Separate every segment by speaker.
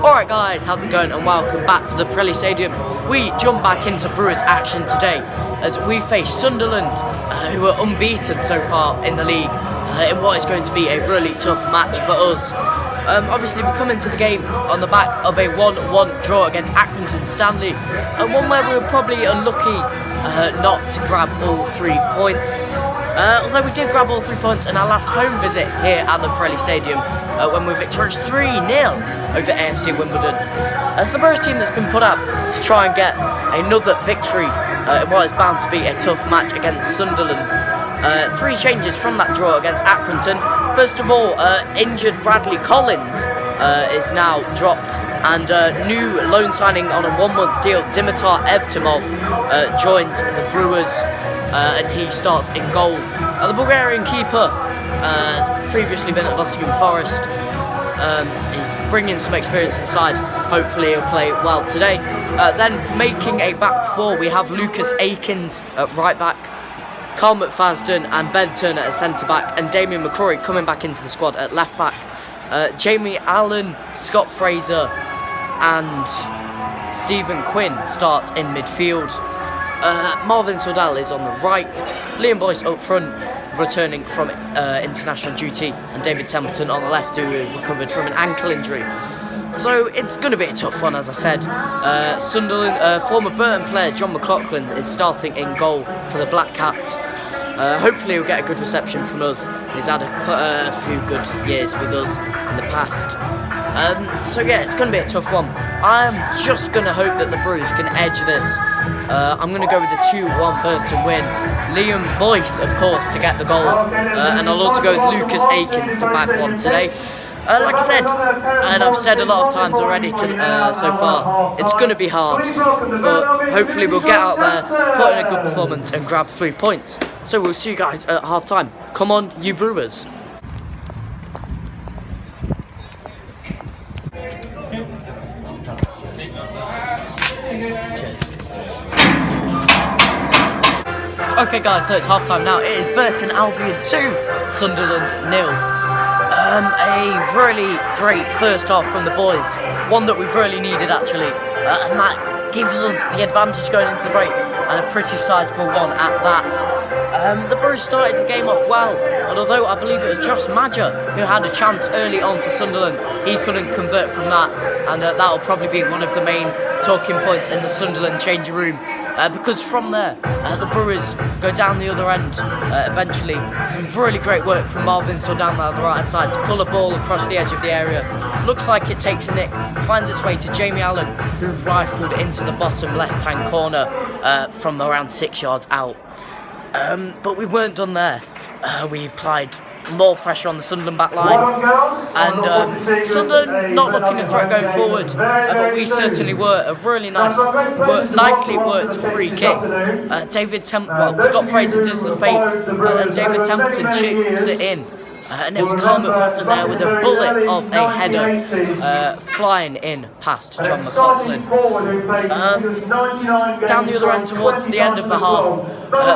Speaker 1: Alright guys, how's it going and welcome back to the Pirelli Stadium. We jump back into Brewers action today as we face Sunderland, who are unbeaten so far in the league, in what is going to be a really tough match for us. Obviously we come into the game on the back of a 1-1 draw against Accrington Stanley, and one where we were probably unlucky not to grab all 3 points. Although we did grab all 3 points in our last home visit here at the Pirelli Stadium, when we were victorious 3-0 over AFC Wimbledon. As the Brewers team that's been put up to try and get another victory in what is bound to be a tough match against Sunderland. 3 changes from that draw against Accrington. First of all, injured Bradley Collins is now dropped, and new loan signing on a 1-month deal, Dimitar Evtimov, joins the Brewers, and he starts in goal. The Bulgarian keeper has previously been at Nottingham Forest. He's bringing some experience inside. Hopefully he'll play well today. Then making a back 4, we have Lucas Akins at right back, Carl McFadden and Ben Turner at centre back, and Damien McCrory coming back into the squad at left back. Jamie Allen, Scott Fraser and Stephen Quinn start in midfield. Marvin Sordell is on the right, Liam Boyce up front, returning from international duty, and David Templeton on the left, who recovered from an ankle injury. So it's going to be a tough one, as I said. Sunderland, former Burton player John McLaughlin is starting in goal for the Black Cats. Hopefully he'll get a good reception from us. He's had a few good years with us in the past. So yeah, it's going to be a tough one. I'm just going to hope that the Brewers can edge this. I'm going to go with a 2-1 Burton win. Liam Boyce, of course, to get the goal. And I'll also go with Lucas Akins to bag one today. Like I said, and I've said a lot of times already so far, it's going to be hard. But hopefully we'll get out there, put in a good performance and grab 3 points. So we'll see you guys at half time. Come on, you Brewers. Cheers. Okay guys, so it's half time now. It is Burton Albion 2, Sunderland 0. A really great first half from the boys, one that we've really needed actually, and that gives us the advantage going into the break, and a pretty sizable one at that. The Brewers started the game off well, and although I believe it was Josh Madger who had a chance early on for Sunderland, he couldn't convert from that, and that'll probably be one of the main talking points in the Sunderland changing room. Because from there, the Brewers go down the other end eventually. Some really great work from Marvin down there on the right hand side to pull a ball across the edge of the area. Looks like it takes a nick, finds its way to Jamie Allen, who rifled into the bottom left hand corner from around 6 yards out. But we weren't done there. We applied more pressure on the Sunderland back line, and Sunderland not looking a threat going forward, but we certainly were. A really nicely worked free kick. Scott Fraser does the fake, and David Templeton chips it in. And it was Carl McFadden there with a bullet of a header flying in past John McLaughlin. Down the other end towards the end of the half,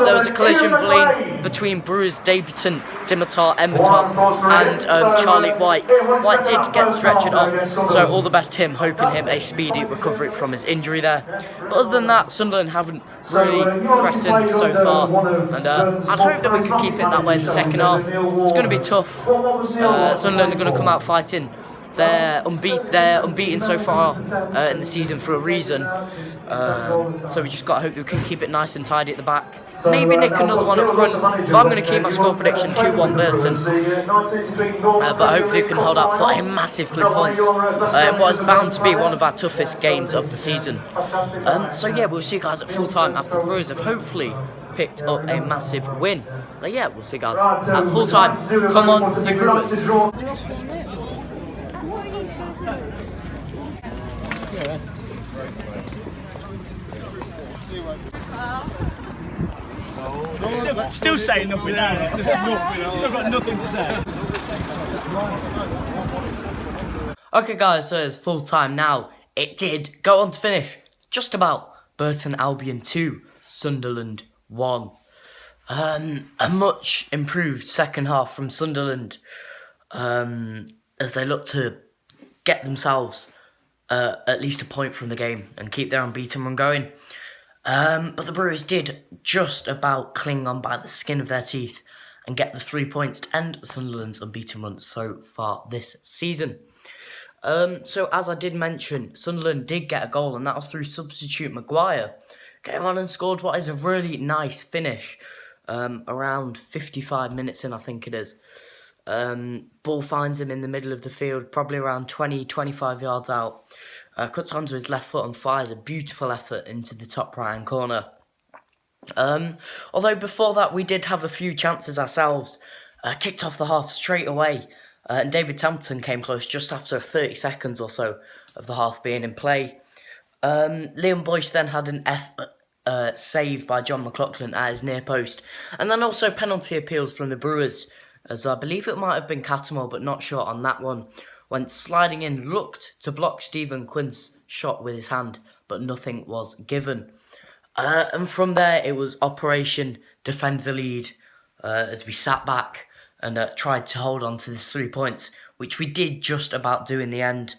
Speaker 1: there was a collision between Brewers debutant Dimitar Evtimov and Charlie White. White did get stretchered off, so all the best to him, hoping him a speedy recovery from his injury there. But other than that, Sunderland haven't really threatened so far, and I'd hope that we could keep it that way in the second half. It's going to be tough. Sunderland are going to come out fighting. They're unbeaten so far in the season for a reason. So we just got to hope we can keep it nice and tidy at the back. Maybe nick another one up front, but I'm going to keep my score prediction 2-1 Burton. But hopefully we can hold out for a massive 3 points in what is bound to be one of our toughest games of the season. So yeah, we'll see you guys at full time after the Brewers have hopefully picked up a massive win. Yeah, we'll see you guys at full time. Come on, you Brewers.
Speaker 2: Still saying nothing now. It's just nothing. Still got nothing to say.
Speaker 1: Okay guys, so it's full time now. It did go on to finish just about Burton Albion 2, Sunderland 1. A much improved second half from Sunderland as they look to get themselves at least a point from the game and keep their unbeaten run going. But the Brewers did just about cling on by the skin of their teeth and get the 3 points to end Sunderland's unbeaten run so far this season. So as I did mention, Sunderland did get a goal, and that was through substitute Maguire. Came on and scored what is a really nice finish, around 55 minutes in, I think it is. Ball finds him in the middle of the field, probably around 20-25 yards out. Cuts onto his left foot and fires a beautiful effort into the top right-hand corner. Although before that we did have a few chances ourselves. Kicked off the half straight away. And David Templeton came close just after 30 seconds or so of the half being in play. Liam Boyce then had an save by John McLaughlin at his near post. And then also penalty appeals from the Brewers, as I believe it might have been Cattermole, but not sure on that one. Went sliding in, looked to block Stephen Quint's shot with his hand, but nothing was given. And from there, it was Operation Defend the Lead, as we sat back and tried to hold on to this 3 points, which we did just about do in the end.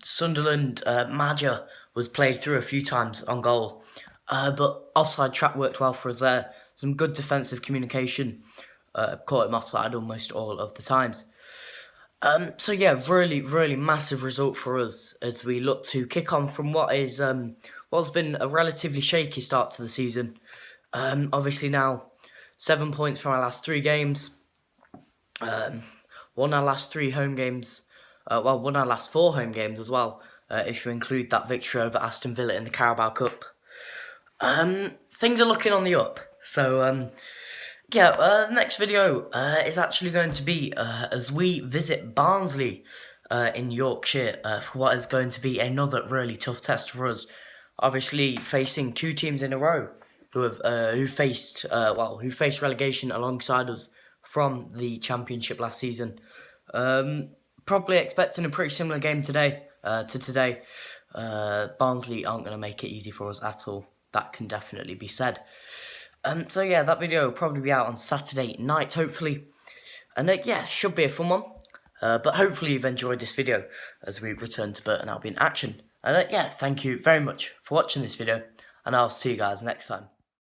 Speaker 1: Sunderland, Maja was played through a few times on goal, but offside trap worked well for us there. Some good defensive communication, caught him offside almost all of the times. So yeah, really massive result for us as we look to kick on from what's been a relatively shaky start to the season. Obviously now 7 points from our last 3 games. Won our last 3 home games. Won our last 4 home games as well, if you include that victory over Aston Villa in the Carabao Cup. Things are looking on the up. So the next video is actually going to be as we visit Barnsley in Yorkshire for what is going to be another really tough test for us. Obviously facing 2 teams in a row who faced relegation alongside us from the Championship last season. Probably expecting a pretty similar game today to today. Barnsley aren't going to make it easy for us at all. That can definitely be said. So yeah, that video will probably be out on Saturday night, hopefully. And should be a fun one. But hopefully you've enjoyed this video as we return to Burton Albion action. And thank you very much for watching this video, and I'll see you guys next time.